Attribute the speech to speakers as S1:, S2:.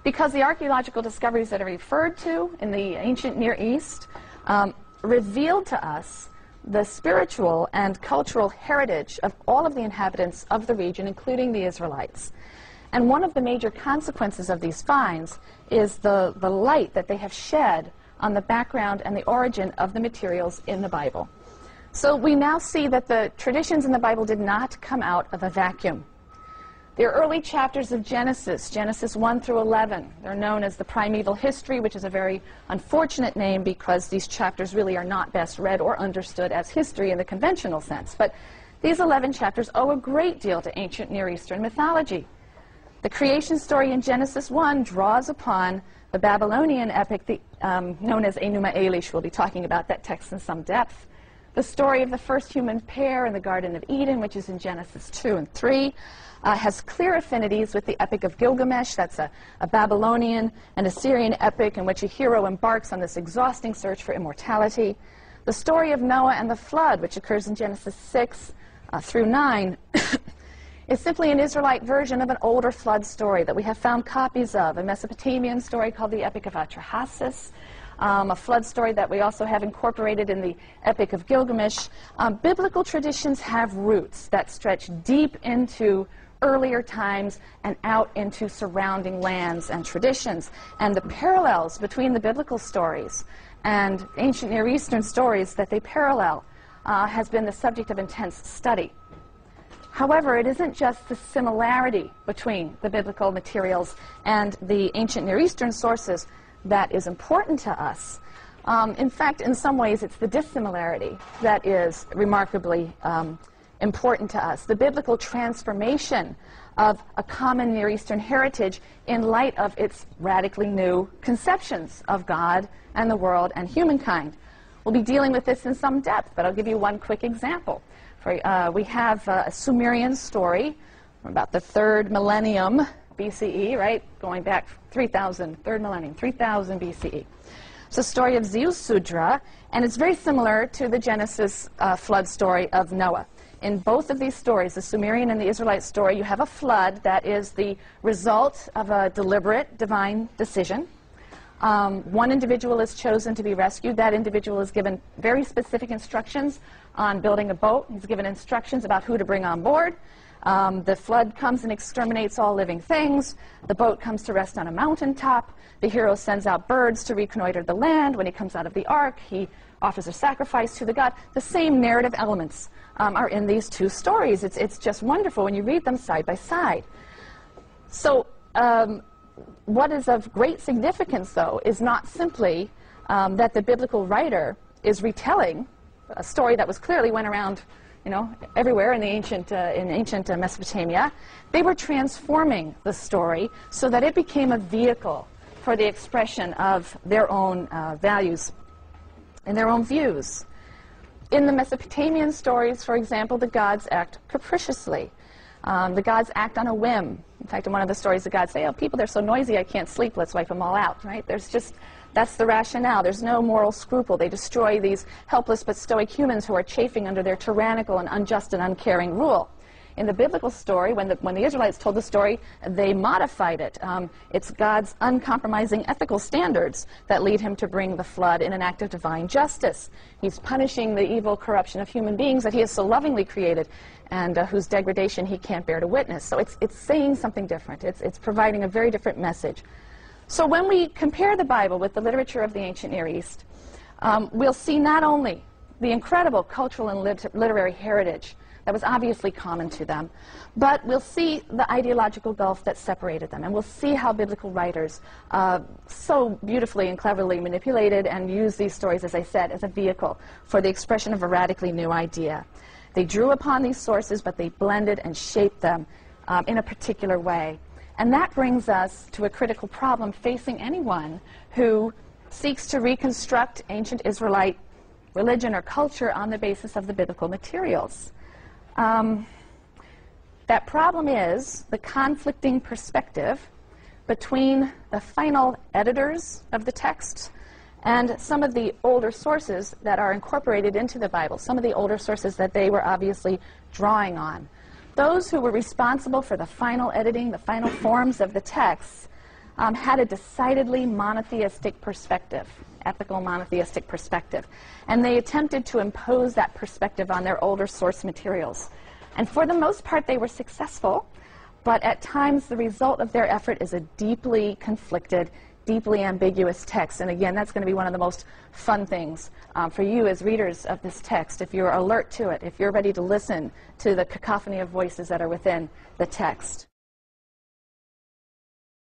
S1: because the archaeological discoveries that are referred to in the ancient Near East revealed to us the spiritual and cultural heritage of all of the inhabitants of the region, including the Israelites. And one of the major consequences of these finds is the light that they have shed on the background and the origin of the materials in the Bible. So we now see that the traditions in the Bible did not come out of a vacuum. The early chapters of Genesis, Genesis 1 through 11, they're known as the primeval history, which is a very unfortunate name because these chapters really are not best read or understood as history in the conventional sense. But these 11 chapters owe a great deal to ancient Near Eastern mythology. The creation story in Genesis 1 draws upon the Babylonian epic known as Enuma Elish. We'll be talking about that text in some depth. The story of the first human pair in the Garden of Eden, which is in Genesis 2 and 3, has clear affinities with the Epic of Gilgamesh. That's a Babylonian and Assyrian epic in which a hero embarks on this exhausting search for immortality. The story of Noah and the flood, which occurs in Genesis 6 through 9, is simply an Israelite version of an older flood story that we have found copies of, a Mesopotamian story called the Epic of Atrahasis, a flood story that we also have incorporated in the Epic of Gilgamesh. Biblical traditions have roots that stretch deep into earlier times and out into surrounding lands and traditions. And the parallels between the biblical stories and ancient Near Eastern stories that they parallel has been the subject of intense study. However, it isn't just the similarity between the biblical materials and the ancient Near Eastern sources that is important to us. In fact, in some ways, it's the dissimilarity that is remarkably important to us. The biblical transformation of a common Near Eastern heritage in light of its radically new conceptions of God and the world and humankind. We'll be dealing with this in some depth, but I'll give you one quick example. We have a Sumerian story from about the 3rd millennium BCE, right? Going back 3,000 BCE. It's the story of Ziusudra, and it's very similar to the Genesis flood story of Noah. In both of these stories, the Sumerian and the Israelite story, you have a flood that is the result of a deliberate divine decision. One individual is chosen to be rescued. That individual is given very specific instructions on building a boat. He's given instructions about who to bring on board. The flood comes and exterminates all living things. The boat comes to rest on a mountaintop. The hero sends out birds to reconnoiter the land. When he comes out of the ark, he offers a sacrifice to the god. The same narrative elements are in these two stories. It's just wonderful when you read them side by side. So what is of great significance, though, is not simply that the biblical writer is retelling a story that was clearly went around, everywhere in the ancient Mesopotamia. They were transforming the story so that it became a vehicle for the expression of their own values and their own views. In the Mesopotamian stories, for example, the gods act capriciously. The gods act on a whim. In fact, in one of the stories, the gods say, "Oh, people, they're so noisy, I can't sleep. Let's wipe them all out." Right? That's the rationale. There's no moral scruple. They destroy these helpless but stoic humans who are chafing under their tyrannical and unjust and uncaring rule. In the biblical story, when the Israelites told the story, they modified it. It's God's uncompromising ethical standards that lead him to bring the flood in an act of divine justice. He's punishing the evil corruption of human beings that he has so lovingly created and whose degradation he can't bear to witness. So it's saying something different. It's providing a very different message. So when we compare the Bible with the literature of the ancient Near East, we'll see not only the incredible cultural and literary heritage that was obviously common to them, but we'll see the ideological gulf that separated them, and we'll see how biblical writers so beautifully and cleverly manipulated and used these stories, as I said, as a vehicle for the expression of a radically new idea. They drew upon these sources, but they blended and shaped them in a particular way. And that brings us to a critical problem facing anyone who seeks to reconstruct ancient Israelite religion or culture on the basis of the biblical materials. That problem is the conflicting perspective between the final editors of the text and some of the older sources that are incorporated into the Bible, some of the older sources that they were obviously drawing on. Those who were responsible for the final editing, the final forms of the texts, had a decidedly monotheistic perspective, ethical monotheistic perspective. And they attempted to impose that perspective on their older source materials. And for the most part, they were successful, but at times the result of their effort is a deeply conflicted, deeply ambiguous text. And again, that's going to be one of the most fun things for you as readers of this text, if you're alert to it, if you're ready to listen to the cacophony of voices that are within the text.